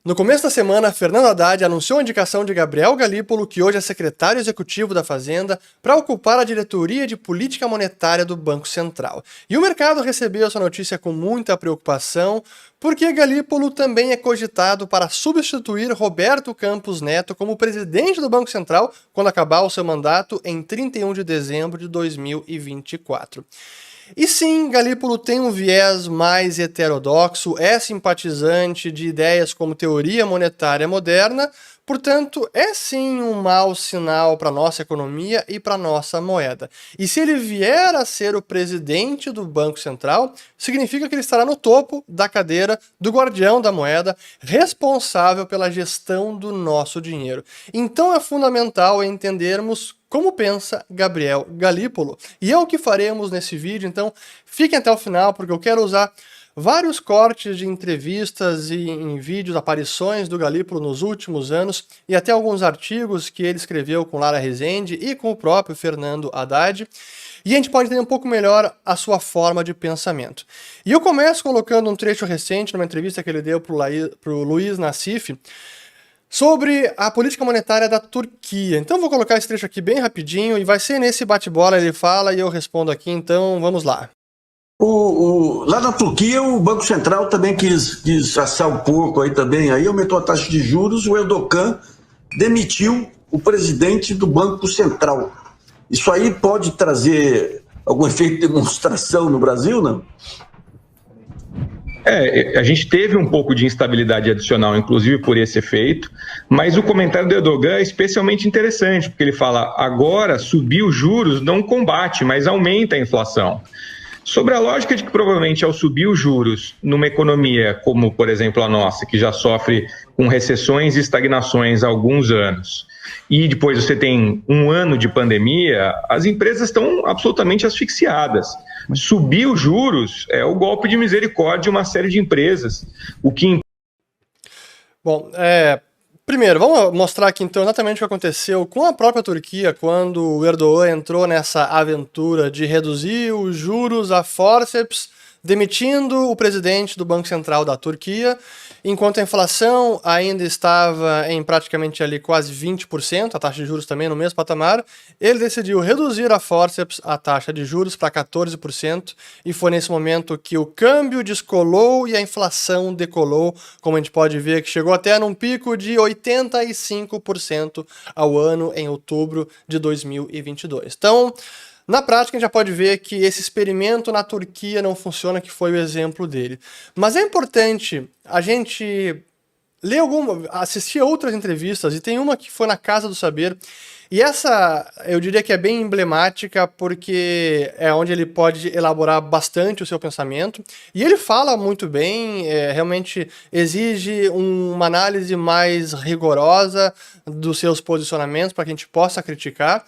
No começo da semana, Fernando Haddad anunciou a indicação de Gabriel Galípolo, que hoje é secretário executivo da Fazenda, para ocupar a diretoria de política monetária do Banco Central. E o mercado recebeu essa notícia com muita preocupação, porque Galípolo também é cogitado para substituir Roberto Campos Neto como presidente do Banco Central quando acabar o seu mandato em 31 de dezembro de 2024. E sim, Galípolo tem um viés mais heterodoxo, é simpatizante de ideias como teoria monetária moderna, portanto, é sim um mau sinal para a nossa economia e para a nossa moeda. E se ele vier a ser o presidente do Banco Central, significa que ele estará no topo da cadeira do guardião da moeda, responsável pela gestão do nosso dinheiro. Então é fundamental entendermos como pensa Gabriel Galípolo. E é o que faremos nesse vídeo, então fiquem até o final, porque eu quero usar vários cortes de entrevistas e em vídeos, aparições do Galípolo nos últimos anos, e até alguns artigos que ele escreveu com Lara Rezende e com o próprio Fernando Haddad, e a gente pode entender um pouco melhor a sua forma de pensamento. E eu começo colocando um trecho recente, numa entrevista que ele deu para o Luiz Nassif, sobre a política monetária da Turquia. Então vou colocar esse trecho aqui bem rapidinho e vai ser nesse bate-bola, ele fala e eu respondo aqui, então vamos lá. Lá na Turquia o Banco Central também quis assar o porco aí também, aí aumentou a taxa de juros, o Erdogan demitiu o presidente do Banco Central. Isso aí pode trazer algum efeito de demonstração no Brasil, não? A gente teve um pouco de instabilidade adicional, inclusive por esse efeito, mas o comentário do Erdogan é especialmente interessante, porque ele fala, agora subir os juros não combate, mas aumenta a inflação. Sobre a lógica de que provavelmente ao subir os juros numa economia como, por exemplo, a nossa, que já sofre com recessões e estagnações há alguns anos, e depois você tem um ano de pandemia, as empresas estão absolutamente asfixiadas. Subir os juros é o golpe de misericórdia de uma série de empresas. Bom, primeiro, vamos mostrar aqui então exatamente o que aconteceu com a própria Turquia quando o Erdogan entrou nessa aventura de reduzir os juros a fórceps, demitindo o presidente do Banco Central da Turquia, enquanto a inflação ainda estava em praticamente ali quase 20%, a taxa de juros também no mesmo patamar, ele decidiu reduzir a fórceps, a taxa de juros, para 14%, e foi nesse momento que o câmbio descolou e a inflação decolou, como a gente pode ver, que chegou até num pico de 85% ao ano em outubro de 2022. Então, na prática, a gente já pode ver que esse experimento na Turquia não funciona, que foi o exemplo dele. Mas é importante a gente assistir a outras entrevistas, e tem uma que foi na Casa do Saber, e essa eu diria que é bem emblemática, porque é onde ele pode elaborar bastante o seu pensamento, e ele fala muito bem, realmente exige uma análise mais rigorosa dos seus posicionamentos para que a gente possa criticar.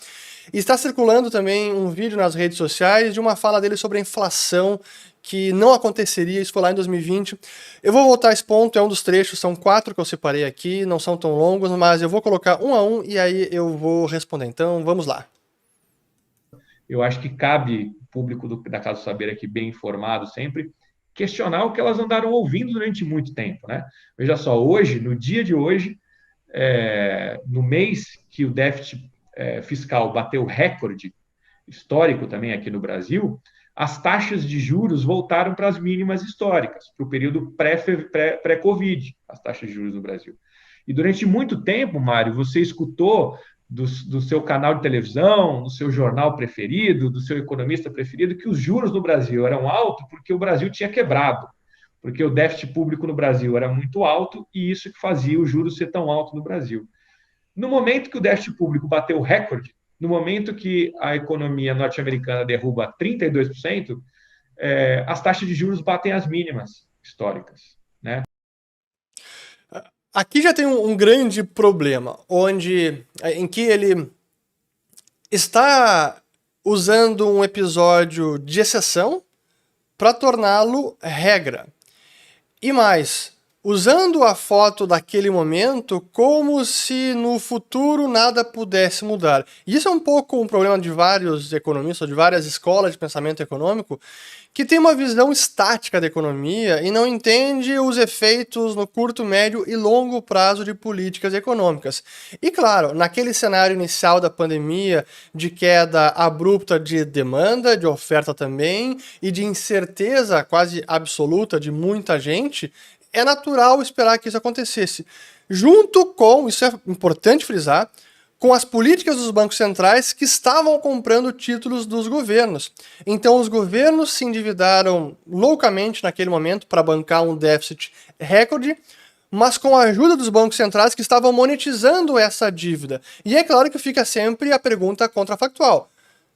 E está circulando também um vídeo nas redes sociais de uma fala dele sobre a inflação, que não aconteceria, isso foi lá em 2020. Eu vou voltar a esse ponto, é um dos trechos, são 4 que eu separei aqui, não são tão longos, mas eu vou colocar um a um e aí eu vou responder. Então, vamos lá. Eu acho que cabe o público da Casa do Saber aqui, bem informado sempre, questionar o que elas andaram ouvindo durante muito tempo, né? Veja só, hoje, no dia de hoje, no mês que o déficit fiscal bateu recorde histórico também aqui no Brasil, as taxas de juros voltaram para as mínimas históricas, para o período pré-Covid, as taxas de juros no Brasil. E durante muito tempo, Mário, você escutou do seu canal de televisão, do seu jornal preferido, do seu economista preferido, que os juros no Brasil eram altos porque o Brasil tinha quebrado, porque o déficit público no Brasil era muito alto e isso que fazia o juros ser tão alto no Brasil. No momento que o déficit público bateu o recorde, no momento que a economia norte-americana derruba 32%, as taxas de juros batem as mínimas históricas, né? Aqui já tem um grande problema, em que ele está usando um episódio de exceção para torná-lo regra. E mais, usando a foto daquele momento como se no futuro nada pudesse mudar. E isso é um pouco um problema de vários economistas, de várias escolas de pensamento econômico, que tem uma visão estática da economia e não entende os efeitos no curto, médio e longo prazo de políticas econômicas. E claro, naquele cenário inicial da pandemia, de queda abrupta de demanda, de oferta também, e de incerteza quase absoluta de muita gente, é natural esperar que isso acontecesse. Junto com, isso é importante frisar, com as políticas dos bancos centrais que estavam comprando títulos dos governos. Então os governos se endividaram loucamente naquele momento para bancar um déficit recorde, mas com a ajuda dos bancos centrais que estavam monetizando essa dívida. E é claro que fica sempre a pergunta contrafactual.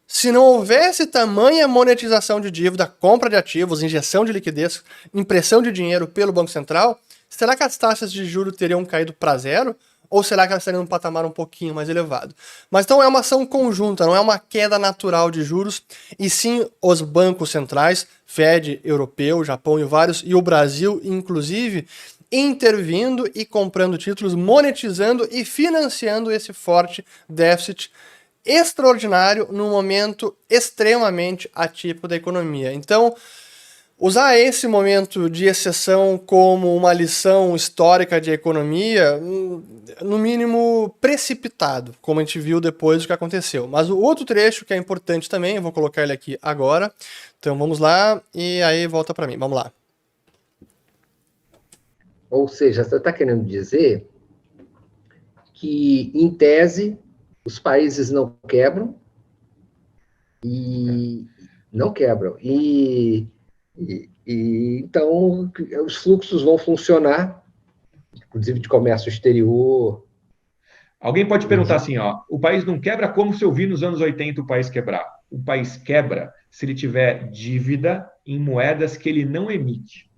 Se não houvesse tamanha monetização de dívida, compra de ativos, injeção de liquidez, impressão de dinheiro pelo Banco Central, será que as taxas de juros teriam caído para zero? Ou será que elas estariam num patamar um pouquinho mais elevado? Mas então é uma ação conjunta, não é uma queda natural de juros, e sim os bancos centrais, Fed, europeu, Japão e vários, e o Brasil inclusive, intervindo e comprando títulos, monetizando e financiando esse forte déficit extraordinário num momento extremamente atípico da economia. Então, usar esse momento de exceção como uma lição histórica de economia, no mínimo precipitado, como a gente viu depois do que aconteceu. Mas o outro trecho que é importante também, eu vou colocar ele aqui agora. Então vamos lá, e aí volta para mim, vamos lá. Ou seja, você está querendo dizer que, em tese, os países não quebram, e então os fluxos vão funcionar, inclusive de comércio exterior. Alguém pode perguntar assim, ó, o país não quebra como se eu vi nos anos 80 o país quebrar. O país quebra se ele tiver dívida em moedas que ele não emite.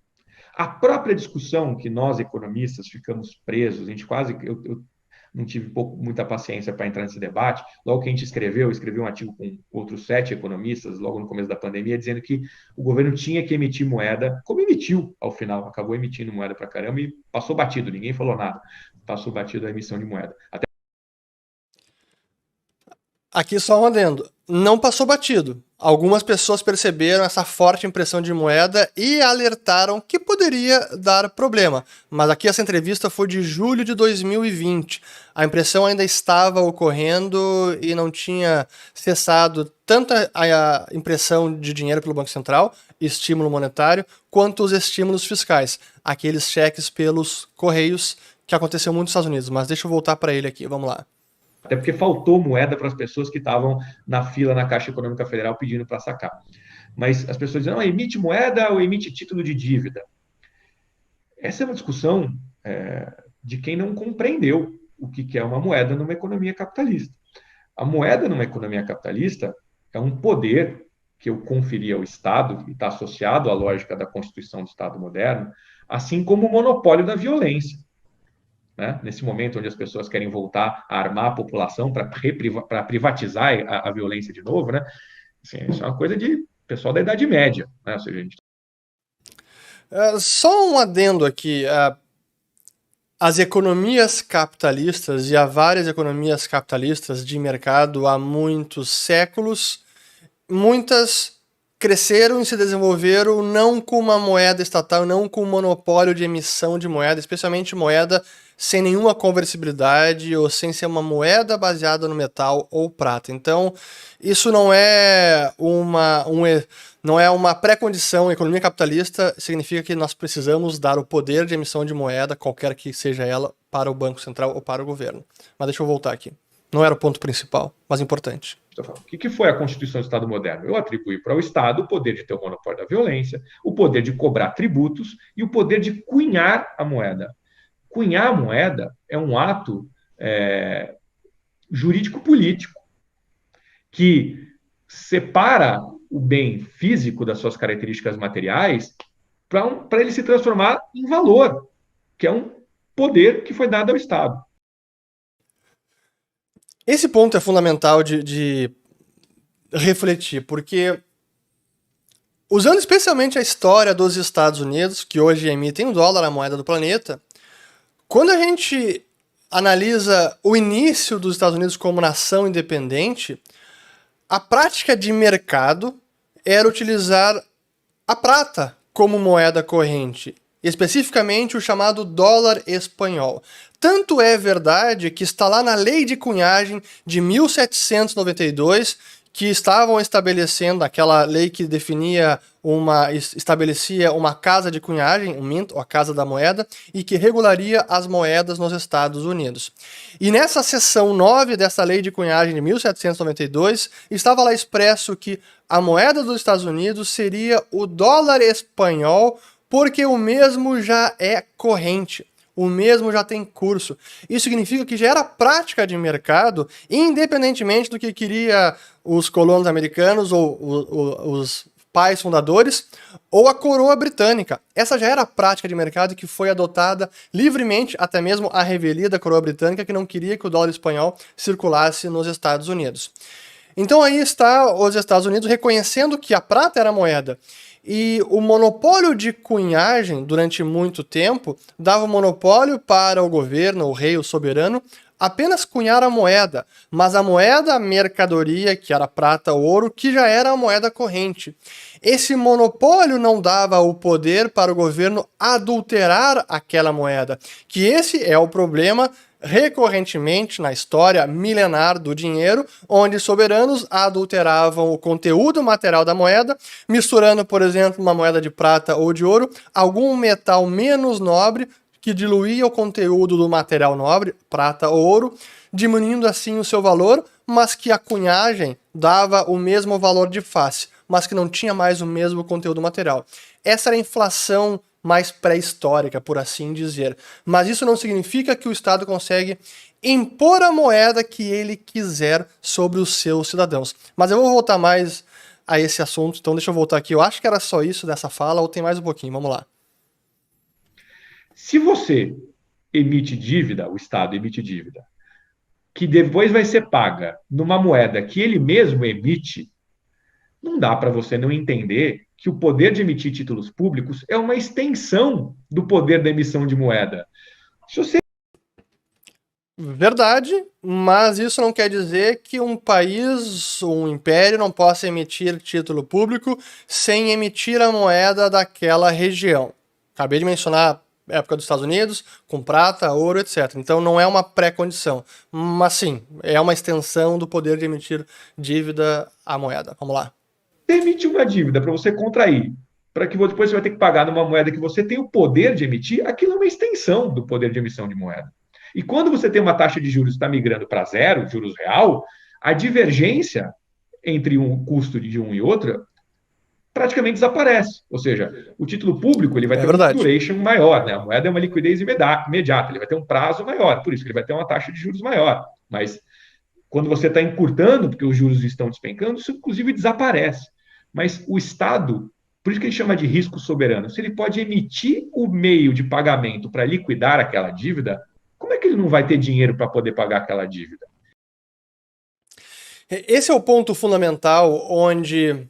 A própria discussão que nós, economistas, ficamos presos, a gente quase... Eu não tive muita paciência para entrar nesse debate. Logo que a gente escreveu um artigo com outros 7 economistas, logo no começo da pandemia, dizendo que o governo tinha que emitir moeda, como emitiu ao final, acabou emitindo moeda para caramba e passou batido, ninguém falou nada, passou batido a emissão de moeda. Aqui só um adendo, não passou batido. Algumas pessoas perceberam essa forte impressão de moeda e alertaram que poderia dar problema. Mas aqui essa entrevista foi de julho de 2020. A impressão ainda estava ocorrendo e não tinha cessado tanto a impressão de dinheiro pelo Banco Central, estímulo monetário, quanto os estímulos fiscais, aqueles cheques pelos correios que aconteceu muito nos Estados Unidos. Mas deixa eu voltar para ele aqui, vamos lá. Até porque faltou moeda para as pessoas que estavam na fila na Caixa Econômica Federal pedindo para sacar. Mas as pessoas dizem, não, emite moeda ou emite título de dívida? Essa é uma discussão de quem não compreendeu o que é uma moeda numa economia capitalista. A moeda numa economia capitalista é um poder que eu conferi ao Estado, e está associado à lógica da Constituição do Estado moderno, assim como o monopólio da violência. Né? Nesse momento onde as pessoas querem voltar a armar a população para privatizar a violência de novo, né? Assim, isso é uma coisa de pessoal da Idade Média. Né? Ou seja, a gente... Só um adendo aqui. As economias capitalistas, e há várias economias capitalistas de mercado há muitos séculos, muitas cresceram e se desenvolveram não com uma moeda estatal, não com um monopólio de emissão de moeda, especialmente moeda sem nenhuma conversibilidade ou sem ser uma moeda baseada no metal ou prata. Então, isso não é uma pré-condição. A economia capitalista significa que nós precisamos dar o poder de emissão de moeda, qualquer que seja ela, para o Banco Central ou para o governo. Mas deixa eu voltar aqui. Não era o ponto principal, mas importante. O que foi a Constituição do Estado moderno? Eu atribuí para o Estado o poder de ter o monopólio da violência, o poder de cobrar tributos e o poder de cunhar a moeda. Cunhar a moeda é um ato jurídico-político que separa o bem físico das suas características materiais para ele se transformar em valor, que é um poder que foi dado ao Estado. Esse ponto é fundamental de refletir, porque usando especialmente a história dos Estados Unidos, que hoje emitem o dólar, a moeda do planeta, quando a gente analisa o início dos Estados Unidos como nação independente, a prática de mercado era utilizar a prata como moeda corrente, especificamente o chamado dólar espanhol. Tanto é verdade que está lá na Lei de Cunhagem de 1792, que estavam estabelecendo aquela lei que estabelecia uma casa de cunhagem, um mint, ou a casa da moeda, e que regularia as moedas nos Estados Unidos. E nessa seção 9 dessa lei de cunhagem de 1792, estava lá expresso que a moeda dos Estados Unidos seria o dólar espanhol, porque o mesmo já é corrente. O mesmo já tem curso. Isso significa que já era prática de mercado, independentemente do que queria os colonos americanos ou os pais fundadores, ou a coroa britânica. Essa já era a prática de mercado que foi adotada livremente, até mesmo a revelia da coroa britânica, que não queria que o dólar espanhol circulasse nos Estados Unidos. Então aí está os Estados Unidos reconhecendo que a prata era a moeda. E o monopólio de cunhagem, durante muito tempo, dava o monopólio para o governo, o rei, o soberano, apenas cunhar a moeda, mas a moeda, a mercadoria, que era prata ou ouro, que já era a moeda corrente. Esse monopólio não dava o poder para o governo adulterar aquela moeda, que esse é o problema recorrentemente na história milenar do dinheiro, onde soberanos adulteravam o conteúdo material da moeda, misturando, por exemplo, uma moeda de prata ou de ouro, algum metal menos nobre, que diluía o conteúdo do material nobre, prata ou ouro, diminuindo assim o seu valor, mas que a cunhagem dava o mesmo valor de face, mas que não tinha mais o mesmo conteúdo material. Essa era a inflação mais pré-histórica, por assim dizer. Mas isso não significa que o Estado consegue impor a moeda que ele quiser sobre os seus cidadãos. Mas eu vou voltar mais a esse assunto, então deixa eu voltar aqui. Eu acho que era só isso dessa fala, ou tem mais um pouquinho, vamos lá. Se você emite dívida, o Estado emite dívida, que depois vai ser paga numa moeda que ele mesmo emite, não dá para você não entender que o poder de emitir títulos públicos é uma extensão do poder da emissão de moeda. Se você... Verdade, mas isso não quer dizer que um país, um império, não possa emitir título público sem emitir a moeda daquela região. Acabei de mencionar a época dos Estados Unidos, com prata, ouro, etc. Então não é uma pré-condição, mas sim, é uma extensão do poder de emitir dívida à moeda. Vamos lá. emite uma dívida para você contrair, para que depois você vai ter que pagar numa moeda que você tem o poder de emitir, aquilo é uma extensão do poder de emissão de moeda. E quando você tem uma taxa de juros que está migrando para zero, juros real, a divergência entre um custo de um e outro praticamente desaparece. Ou seja, o título público ele vai ter uma duration maior, né? A moeda é uma liquidez imediata, ele vai ter um prazo maior, por isso que ele vai ter uma taxa de juros maior. Mas quando você está encurtando, porque os juros estão despencando, isso inclusive desaparece. Mas o Estado, por isso que ele chama de risco soberano, se ele pode emitir o meio de pagamento para liquidar aquela dívida, como é que ele não vai ter dinheiro para poder pagar aquela dívida? Esse é o ponto fundamental onde,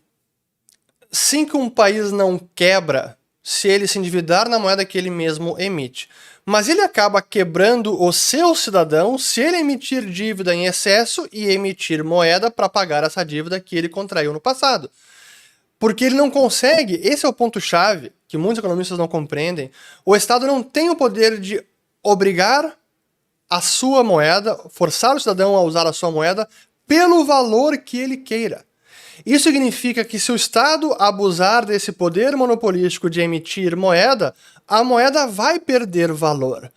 sim, que um país não quebra se ele se endividar na moeda que ele mesmo emite. Mas ele acaba quebrando os seus cidadãos se ele emitir dívida em excesso e emitir moeda para pagar essa dívida que ele contraiu no passado. Porque ele não consegue, esse é o ponto-chave que muitos economistas não compreendem, o Estado não tem o poder de obrigar a sua moeda, forçar o cidadão a usar a sua moeda pelo valor que ele queira. Isso significa que se o Estado abusar desse poder monopolístico de emitir moeda, a moeda vai perder valor.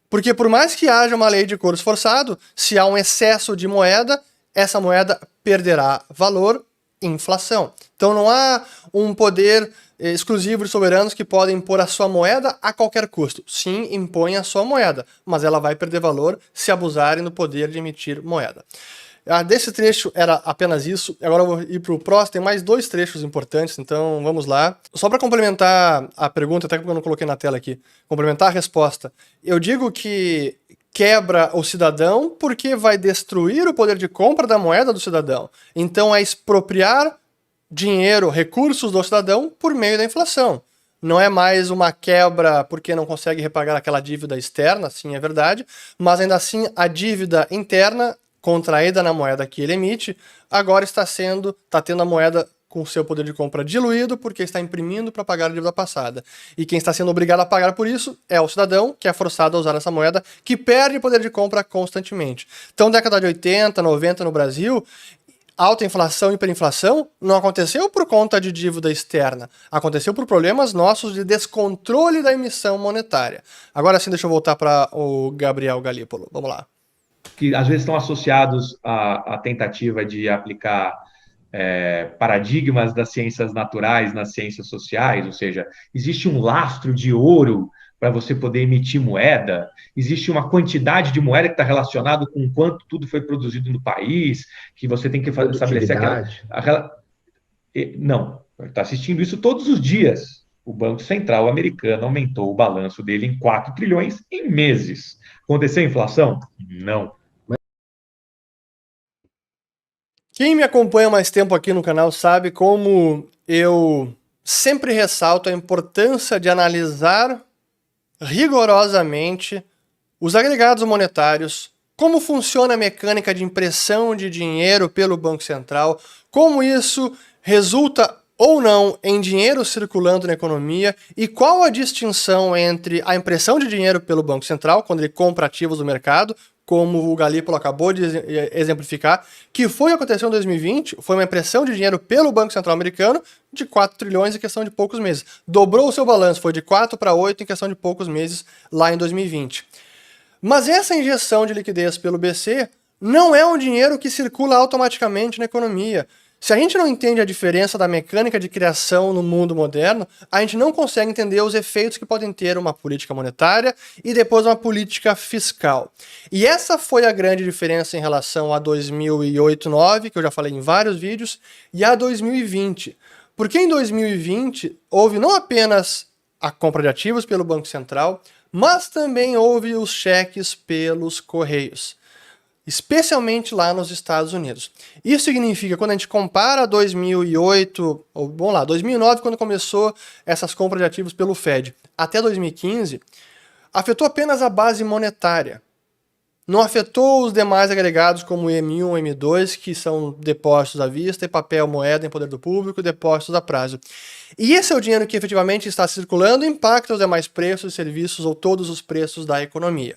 Porque por mais que haja uma lei de curso forçado, se há um excesso de moeda, essa moeda perderá valor, inflação. Então não há um poder exclusivo de soberanos que podem impor a sua moeda a qualquer custo. Sim, impõe a sua moeda, mas ela vai perder valor se abusarem do poder de emitir moeda. Desse trecho era apenas isso, agora eu vou ir para o próximo, tem mais dois trechos importantes, então vamos lá. Só para complementar a pergunta, até porque eu não coloquei na tela aqui, complementar a resposta, eu digo que quebra o cidadão porque vai destruir o poder de compra da moeda do cidadão. Então é expropriar dinheiro, recursos do cidadão por meio da inflação. Não é mais uma quebra porque não consegue repagar aquela dívida externa, sim, é verdade, mas ainda assim a dívida interna contraída na moeda que ele emite, agora está tendo a moeda com seu poder de compra diluído porque está imprimindo para pagar a dívida passada. E quem está sendo obrigado a pagar por isso é o cidadão, que é forçado a usar essa moeda, que perde poder de compra constantemente. Então, década de 80, 90 no Brasil, alta inflação e hiperinflação não aconteceu por conta de dívida externa, aconteceu por problemas nossos de descontrole da emissão monetária. Agora sim, deixa eu voltar para o Gabriel Galípolo. Vamos lá. Que às vezes estão associados à tentativa de aplicar paradigmas das ciências naturais nas ciências sociais, ou seja, existe um lastro de ouro para você poder emitir moeda, existe uma quantidade de moeda que está relacionado com quanto tudo foi produzido no país, que você tem que estabelecer aquela... Não, está assistindo isso todos os dias. O Banco Central americano aumentou o balanço dele em 4 trilhões em meses. Aconteceu inflação? Não. Quem me acompanha mais tempo aqui no canal sabe como eu sempre ressalto a importância de analisar rigorosamente os agregados monetários, como funciona a mecânica de impressão de dinheiro pelo Banco Central, como isso resulta ou não em dinheiro circulando na economia e qual a distinção entre a impressão de dinheiro pelo Banco Central, quando ele compra ativos do mercado, como o Galípolo acabou de exemplificar, que foi o que aconteceu em 2020, foi uma impressão de dinheiro pelo Banco Central americano de 4 trilhões em questão de poucos meses. Dobrou o seu balanço, foi de 4 para 8 em questão de poucos meses lá em 2020. Mas essa injeção de liquidez pelo BC não é um dinheiro que circula automaticamente na economia. Se a gente não entende a diferença da mecânica de criação no mundo moderno, a gente não consegue entender os efeitos que podem ter uma política monetária e depois uma política fiscal. E essa foi a grande diferença em relação a 2008-2009, que eu já falei em vários vídeos, e a 2020. Porque em 2020 houve não apenas a compra de ativos pelo Banco Central, mas também houve os cheques pelos Correios, especialmente lá nos Estados Unidos. Isso significa, quando a gente compara 2008, ou vamos lá, 2009, quando começou essas compras de ativos pelo Fed, até 2015, afetou apenas a base monetária. Não afetou os demais agregados como o M1 e M2, que são depósitos à vista e papel moeda em poder do público, depósitos a prazo. E esse é o dinheiro que efetivamente está circulando e impacta os demais preços, serviços ou todos os preços da economia.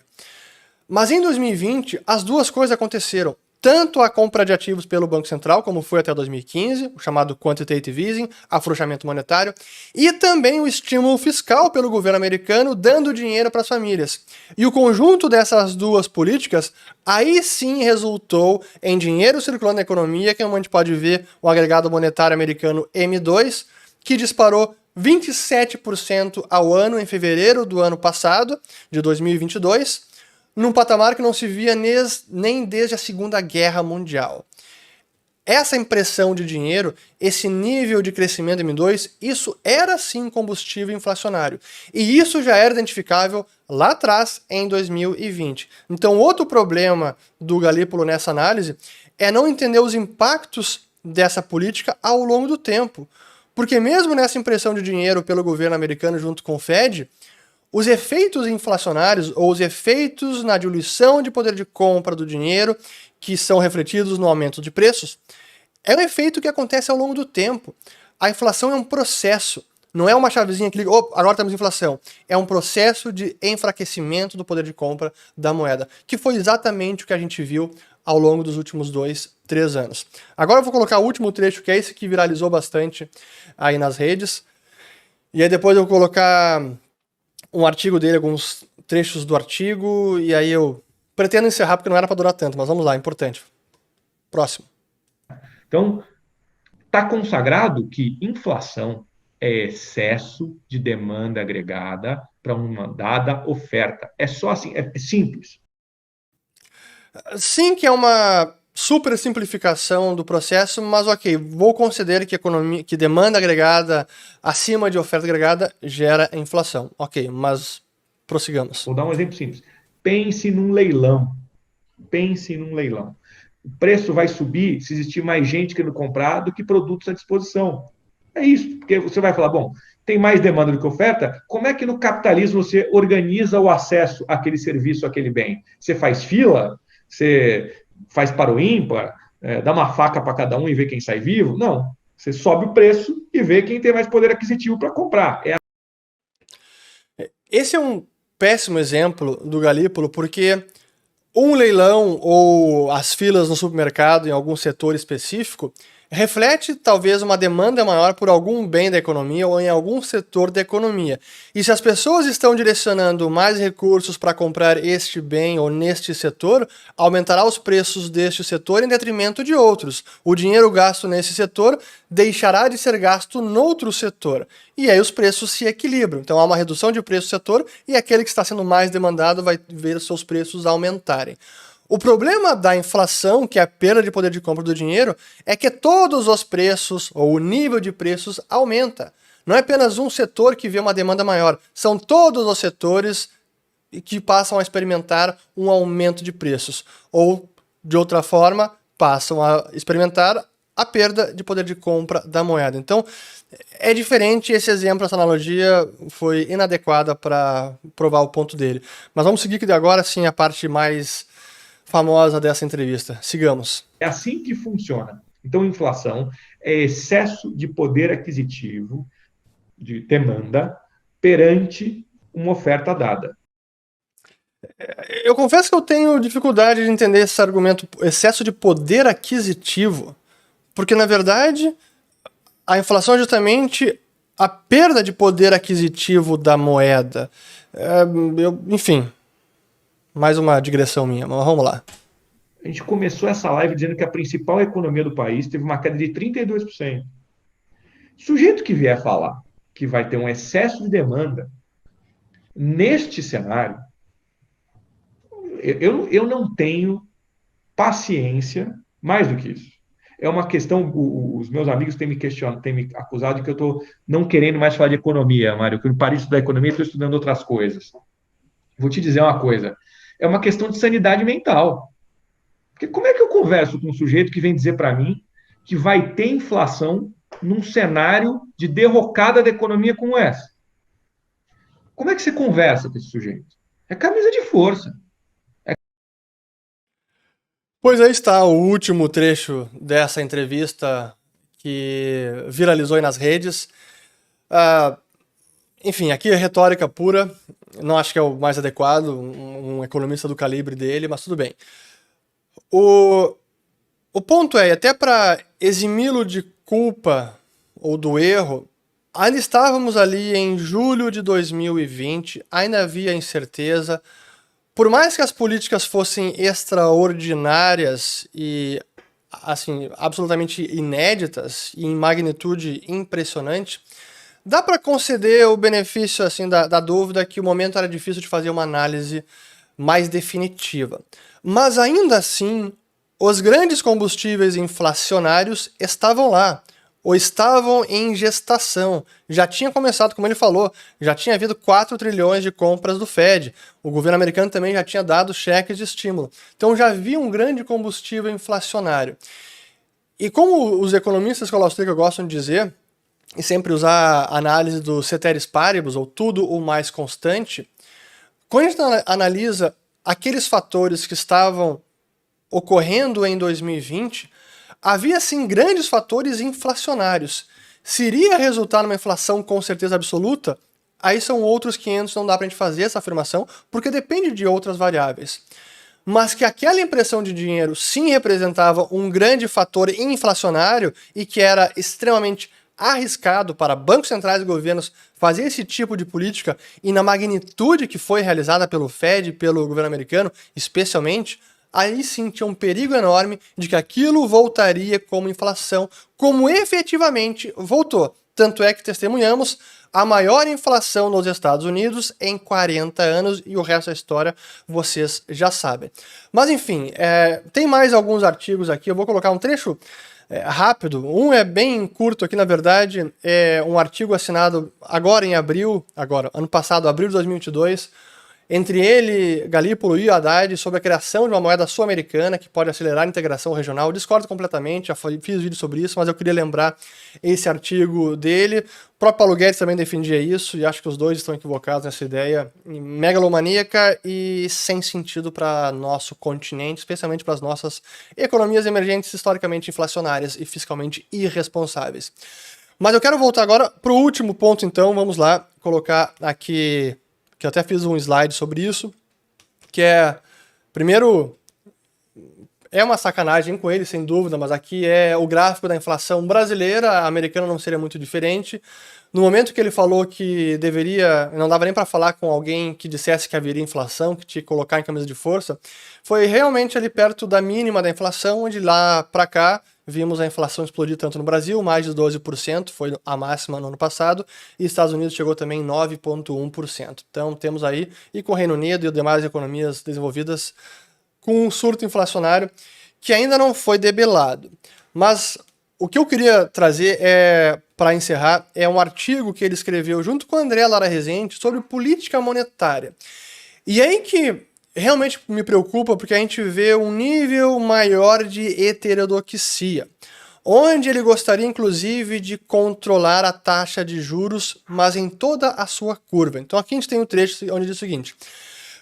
Mas em 2020, as duas coisas aconteceram. Tanto a compra de ativos pelo Banco Central, como foi até 2015, o chamado quantitative easing, afrouxamento monetário, e também o estímulo fiscal pelo governo americano, dando dinheiro para as famílias. E o conjunto dessas duas políticas, aí sim resultou em dinheiro circulando na economia, que a gente pode ver o agregado monetário americano M2, que disparou 27% ao ano em fevereiro do ano passado, de 2022, num patamar que não se via nem desde a Segunda Guerra Mundial. Essa impressão de dinheiro, esse nível de crescimento M2, isso era sim combustível inflacionário. E isso já era identificável lá atrás, em 2020. Então, outro problema do Galípolo nessa análise é não entender os impactos dessa política ao longo do tempo. Porque mesmo nessa impressão de dinheiro pelo governo americano junto com o Fed, os efeitos inflacionários ou os efeitos na diluição de poder de compra do dinheiro, que são refletidos no aumento de preços, é um efeito que acontece ao longo do tempo. A inflação é um processo, não é uma chavezinha que liga, agora temos inflação. É um processo de enfraquecimento do poder de compra da moeda, que foi exatamente o que a gente viu ao longo dos últimos 2, 3 anos. Agora eu vou colocar o último trecho, que é esse que viralizou bastante aí nas redes, e aí depois eu vou colocar um artigo dele, alguns trechos do artigo, e aí eu pretendo encerrar porque não era para durar tanto, mas vamos lá, importante. Próximo. Então, está consagrado que inflação é excesso de demanda agregada para uma dada oferta. É só assim, é simples. Sim, que é uma super simplificação do processo, mas ok, vou considerar que demanda agregada acima de oferta agregada gera inflação. Ok, mas prossigamos. Vou dar um exemplo simples. Pense num leilão. Pense num leilão. O preço vai subir se existir mais gente querendo comprar do que produtos à disposição. É isso, porque você vai falar, bom, tem mais demanda do que oferta, como é que no capitalismo você organiza o acesso àquele serviço, àquele bem? Você faz fila? Você faz para o ímpar, dá uma faca para cada um e vê quem sai vivo? Não. Você sobe o preço e vê quem tem mais poder aquisitivo para comprar. Esse é um péssimo exemplo do Galípolo, porque um leilão ou as filas no supermercado em algum setor específico reflete talvez uma demanda maior por algum bem da economia ou em algum setor da economia. E se as pessoas estão direcionando mais recursos para comprar este bem ou neste setor, aumentará os preços deste setor em detrimento de outros. O dinheiro gasto nesse setor deixará de ser gasto noutro setor. E aí os preços se equilibram. Então há uma redução de preço no setor e aquele que está sendo mais demandado vai ver os seus preços aumentarem. O problema da inflação, que é a perda de poder de compra do dinheiro, é que todos os preços, ou o nível de preços, aumenta. Não é apenas um setor que vê uma demanda maior, são todos os setores que passam a experimentar um aumento de preços. Ou, de outra forma, passam a experimentar a perda de poder de compra da moeda. Então, é diferente esse exemplo, essa analogia foi inadequada para provar o ponto dele. Mas vamos seguir que agora sim a parte mais famosa dessa entrevista. Sigamos. É assim que funciona. Então, inflação é excesso de poder aquisitivo, de demanda, perante uma oferta dada. Eu confesso que eu tenho dificuldade de entender esse argumento, excesso de poder aquisitivo, porque, na verdade, a inflação é justamente a perda de poder aquisitivo da moeda. Enfim, mais uma digressão minha, mas vamos lá. A gente começou essa live dizendo que a principal economia do país teve uma queda de 32%. Sujeito que vier falar que vai ter um excesso de demanda neste cenário, eu não tenho paciência mais do que isso. É uma questão, os meus amigos têm me questionado, têm me acusado de que eu estou não querendo mais falar de economia, Mário, que eu parei de estudar economia e estou estudando outras coisas. Vou te dizer uma coisa, é uma questão de sanidade mental. Porque como é que eu converso com um sujeito que vem dizer para mim que vai ter inflação num cenário de derrocada da economia como essa? Como é que você conversa com esse sujeito? É camisa de força. Pois aí está o último trecho dessa entrevista que viralizou aí nas redes. Enfim, aqui é retórica pura, não acho que é o mais adequado, um economista do calibre dele, mas tudo bem. O ponto é, até para eximi-lo de culpa ou do erro, ainda estávamos ali em julho de 2020, ainda havia incerteza. Por mais que as políticas fossem extraordinárias e assim, absolutamente inéditas e em magnitude impressionante, dá para conceder o benefício assim, da dúvida que o momento era difícil de fazer uma análise mais definitiva. Mas ainda assim, os grandes combustíveis inflacionários estavam lá, ou estavam em gestação. Já tinha começado, como ele falou, já tinha havido 4 trilhões de compras do Fed. O governo americano também já tinha dado cheques de estímulo. Então já havia um grande combustível inflacionário. E como os economistas que gostam de dizer, e sempre usar a análise do ceteris paribus, ou tudo o mais constante, quando a gente analisa aqueles fatores que estavam ocorrendo em 2020, havia sim grandes fatores inflacionários. Se iria resultar numa inflação com certeza absoluta, aí são outros 500, não dá pra gente fazer essa afirmação, porque depende de outras variáveis. Mas que aquela impressão de dinheiro sim representava um grande fator inflacionário e que era extremamente arriscado para bancos centrais e governos fazer esse tipo de política e na magnitude que foi realizada pelo Fed e pelo governo americano, especialmente, aí sim tinha um perigo enorme de que aquilo voltaria como inflação, como efetivamente voltou. Tanto é que testemunhamos a maior inflação nos Estados Unidos em 40 anos e o resto da história vocês já sabem. Mas enfim, tem mais alguns artigos aqui, eu vou colocar um trecho rápido. Um é bem curto aqui, na verdade, é um artigo assinado agora em abril, ano passado, abril de 2022, entre ele, Galípolo e Haddad, sobre a criação de uma moeda sul-americana que pode acelerar a integração regional. Eu discordo completamente, já fiz vídeo sobre isso, mas eu queria lembrar esse artigo dele. O próprio Paulo Guedes também defendia isso, e acho que os dois estão equivocados nessa ideia megalomaníaca e sem sentido para nosso continente, especialmente para as nossas economias emergentes historicamente inflacionárias e fiscalmente irresponsáveis. Mas eu quero voltar agora para o último ponto, então, vamos lá, colocar aqui, que eu até fiz um slide sobre isso, que é, primeiro, é uma sacanagem com ele, sem dúvida, mas aqui é o gráfico da inflação brasileira, a americana não seria muito diferente. No momento que ele falou que deveria, não dava nem para falar com alguém que dissesse que haveria inflação, que tinha que colocar em camisa de força, foi realmente ali perto da mínima da inflação, onde lá para cá vimos a inflação explodir tanto no Brasil, mais de 12%, foi a máxima no ano passado, e Estados Unidos chegou também em 9,1%. Então temos aí, e com o Reino Unido e demais economias desenvolvidas, com um surto inflacionário que ainda não foi debelado. Mas o que eu queria trazer para encerrar, é um artigo que ele escreveu junto com o André Lara Rezende sobre política monetária. E aí que realmente me preocupa, porque a gente vê um nível maior de heterodoxia, onde ele gostaria inclusive de controlar a taxa de juros, mas em toda a sua curva. Então aqui a gente tem um trecho onde diz o seguinte: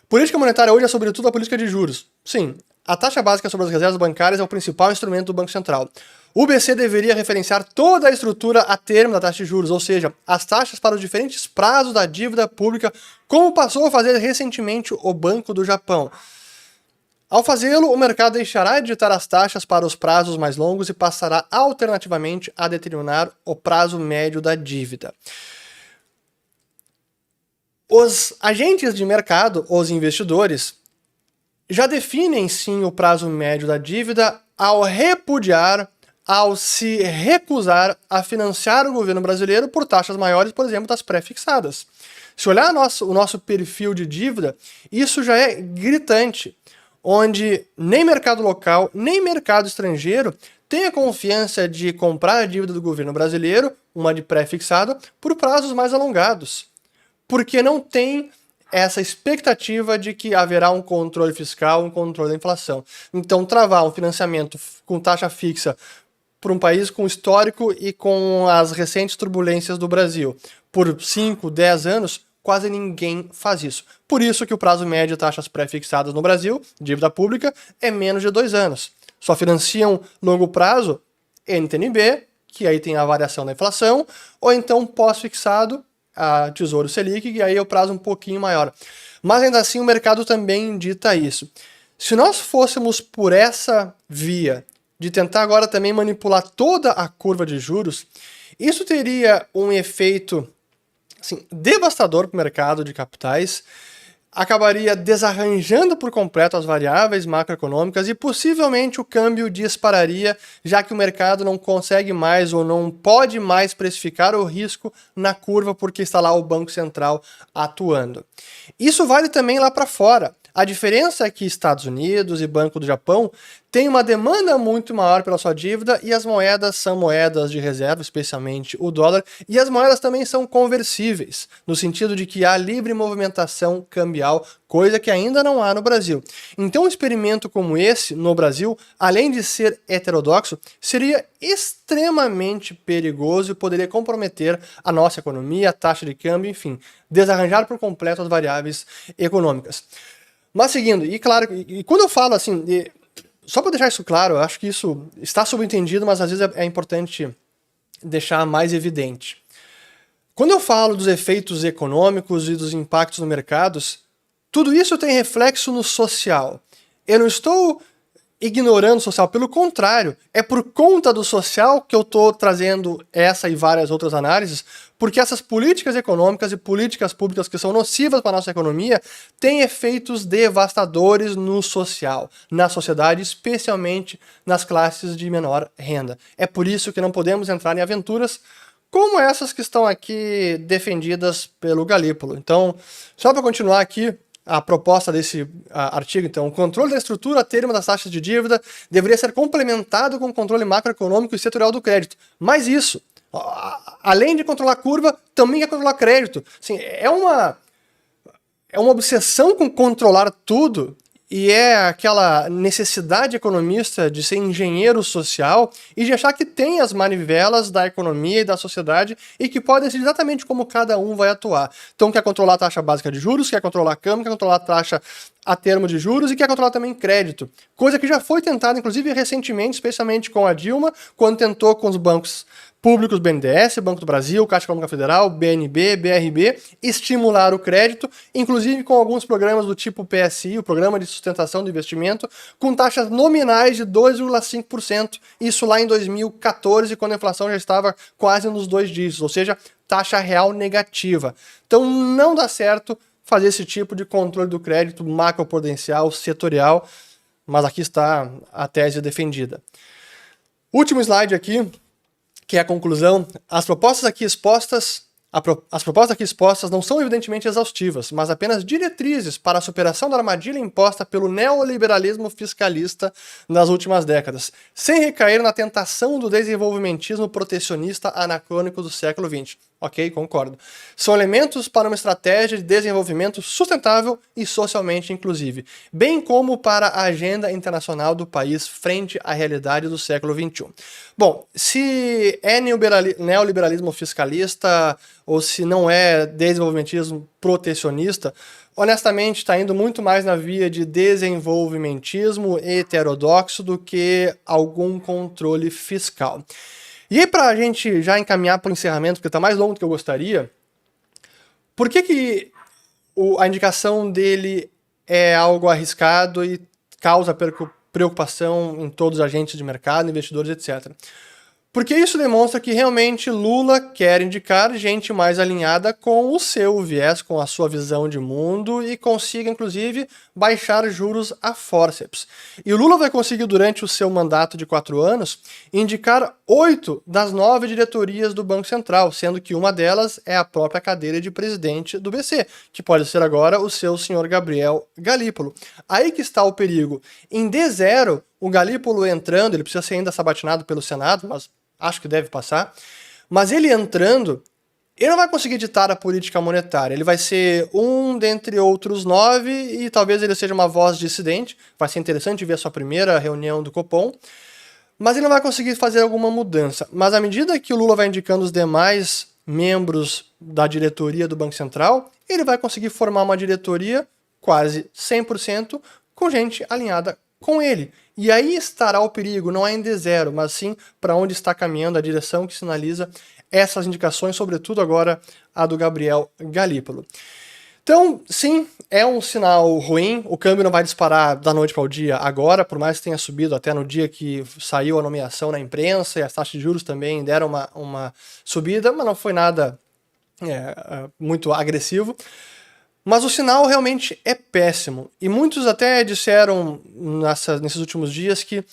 política monetária hoje é sobretudo a política de juros. Sim, a taxa básica sobre as reservas bancárias é o principal instrumento do Banco Central. O BC deveria referenciar toda a estrutura a termo da taxa de juros, ou seja, as taxas para os diferentes prazos da dívida pública, como passou a fazer recentemente o Banco do Japão. Ao fazê-lo, o mercado deixará de ditar as taxas para os prazos mais longos e passará alternativamente a determinar o prazo médio da dívida. Os agentes de mercado, os investidores, já definem sim o prazo médio da dívida ao repudiar, ao se recusar a financiar o governo brasileiro por taxas maiores, por exemplo, das pré-fixadas. Se olhar o nosso perfil de dívida, isso já é gritante, onde nem mercado local, nem mercado estrangeiro tem a confiança de comprar a dívida do governo brasileiro, uma de pré-fixada, por prazos mais alongados, porque não tem essa expectativa de que haverá um controle fiscal, um controle da inflação. Então, travar um financiamento com taxa fixa por um país com histórico e com as recentes turbulências do Brasil por 5, 10 anos, quase ninguém faz isso. Por isso que o prazo médio de taxas pré-fixadas no Brasil, dívida pública, é menos de 2 anos. Só financiam longo prazo NTN-B, que aí tem a variação da inflação, ou então pós-fixado, a Tesouro Selic, que aí é o prazo um pouquinho maior. Mas ainda assim o mercado também dita isso. Se nós fôssemos por essa via de tentar agora também manipular toda a curva de juros, isso teria um efeito assim, devastador para o mercado de capitais, acabaria desarranjando por completo as variáveis macroeconômicas e possivelmente o câmbio dispararia, já que o mercado não consegue mais ou não pode mais precificar o risco na curva porque está lá o Banco Central atuando. Isso vale também lá para fora. A diferença é que Estados Unidos e Banco do Japão têm uma demanda muito maior pela sua dívida e as moedas são moedas de reserva, especialmente o dólar, e as moedas também são conversíveis, no sentido de que há livre movimentação cambial, coisa que ainda não há no Brasil. Então um experimento como esse no Brasil, além de ser heterodoxo, seria extremamente perigoso e poderia comprometer a nossa economia, a taxa de câmbio, enfim, desarranjar por completo as variáveis econômicas. Mas seguindo, e claro, e quando eu falo assim, só para deixar isso claro, eu acho que isso está subentendido, mas às vezes é importante deixar mais evidente. Quando eu falo dos efeitos econômicos e dos impactos nos mercados, tudo isso tem reflexo no social. Eu não estou ignorando o social, pelo contrário, é por conta do social que eu estou trazendo essa e várias outras análises, porque essas políticas econômicas e políticas públicas que são nocivas para a nossa economia têm efeitos devastadores no social, na sociedade, especialmente nas classes de menor renda. É por isso que não podemos entrar em aventuras como essas que estão aqui defendidas pelo Galípolo. Então, só para continuar aqui, a proposta desse artigo, então, o controle da estrutura a termo das taxas de dívida deveria ser complementado com o controle macroeconômico e setorial do crédito. Mas isso, além de controlar a curva, também é controlar crédito. Assim, é uma é uma obsessão com controlar tudo, e é aquela necessidade economista de ser engenheiro social e de achar que tem as manivelas da economia e da sociedade e que pode decidir exatamente como cada um vai atuar. Então quer controlar a taxa básica de juros, quer controlar a câmbio, quer controlar a taxa a termo de juros e quer controlar também crédito. Coisa que já foi tentada, inclusive, recentemente, especialmente com a Dilma, quando tentou com os bancos públicos, BNDES, Banco do Brasil, Caixa Econômica Federal, BNB, BRB, estimular o crédito, inclusive com alguns programas do tipo PSI, o Programa de Sustentação do Investimento, com taxas nominais de 2,5%, isso lá em 2014, quando a inflação já estava quase nos 2 dígitos, ou seja, taxa real negativa. Então não dá certo fazer esse tipo de controle do crédito macroprudencial, setorial, mas aqui está a tese defendida. Último slide aqui, que é a conclusão. As propostas aqui expostas não são evidentemente exaustivas, mas apenas diretrizes para a superação da armadilha imposta pelo neoliberalismo fiscalista nas últimas décadas, sem recair na tentação do desenvolvimentismo protecionista anacrônico do século XX. Ok, concordo. São elementos para uma estratégia de desenvolvimento sustentável e socialmente inclusive, bem como para a agenda internacional do país frente à realidade do século XXI. Bom, se é neoliberalismo fiscalista ou se não é desenvolvimentismo protecionista, honestamente está indo muito mais na via de desenvolvimentismo heterodoxo do que algum controle fiscal. E aí, para a gente já encaminhar para o encerramento, porque está mais longo do que eu gostaria, por que a indicação dele é algo arriscado e causa preocupação em todos os agentes de mercado, investidores, etc.? Porque isso demonstra que realmente Lula quer indicar gente mais alinhada com o seu viés, com a sua visão de mundo e consiga, inclusive, baixar juros a fórceps. E o Lula vai conseguir, durante o seu mandato de 4 anos, indicar 8 das 9 diretorias do Banco Central, sendo que uma delas é a própria cadeira de presidente do BC, que pode ser agora o seu senhor Gabriel Galípolo. Aí que está o perigo. Em D0, o Galípolo entrando, ele precisa ser ainda sabatinado pelo Senado, mas acho que deve passar, mas ele entrando, ele não vai conseguir ditar a política monetária, ele vai ser um dentre outros 9 e talvez ele seja uma voz dissidente, vai ser interessante ver a sua primeira reunião do Copom, mas ele não vai conseguir fazer alguma mudança. Mas à medida que o Lula vai indicando os demais membros da diretoria do Banco Central, ele vai conseguir formar uma diretoria quase 100% com gente alinhada com ele. E aí estará o perigo, não é em D0, mas sim para onde está caminhando a direção que sinaliza essas indicações, sobretudo agora a do Gabriel Galípolo. Então, sim, é um sinal ruim, o câmbio não vai disparar da noite para o dia agora, por mais que tenha subido até no dia que saiu a nomeação na imprensa, e as taxas de juros também deram uma subida, mas não foi nada muito agressivo. Mas o sinal realmente é péssimo. E muitos até disseram nesses últimos dias que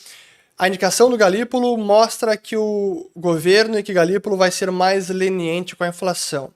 a indicação do Galípolo mostra que o governo e que Galípolo vai ser mais leniente com a inflação.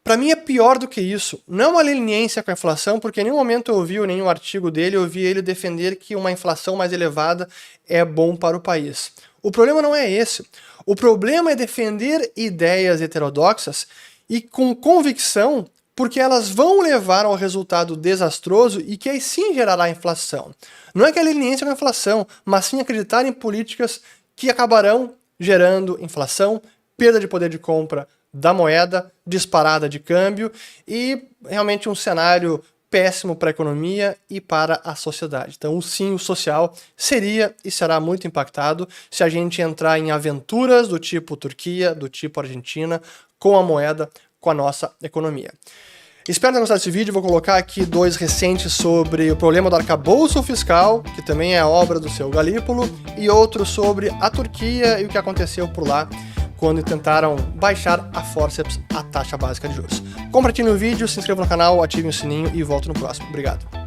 Para mim é pior do que isso. Não é uma leniência com a inflação, porque em nenhum momento eu ouvi nenhum artigo dele, eu ouvi ele defender que uma inflação mais elevada é bom para o país. O problema não é esse. O problema é defender ideias heterodoxas e com convicção, porque elas vão levar ao resultado desastroso e que aí sim gerará inflação. Não é que a leniência com a inflação, mas sim acreditar em políticas que acabarão gerando inflação, perda de poder de compra da moeda, disparada de câmbio e realmente um cenário péssimo para a economia e para a sociedade. Então, sim, o social seria e será muito impactado se a gente entrar em aventuras do tipo Turquia, do tipo Argentina, com a moeda, com a nossa economia. Espero ter gostado desse vídeo, vou colocar aqui 2 recentes sobre o problema do arcabouço fiscal, que também é obra do seu Galípolo, e outro sobre a Turquia e o que aconteceu por lá quando tentaram baixar a fórceps a taxa básica de juros. Compartilhe o vídeo, se inscreva no canal, ative o sininho e volto no próximo. Obrigado.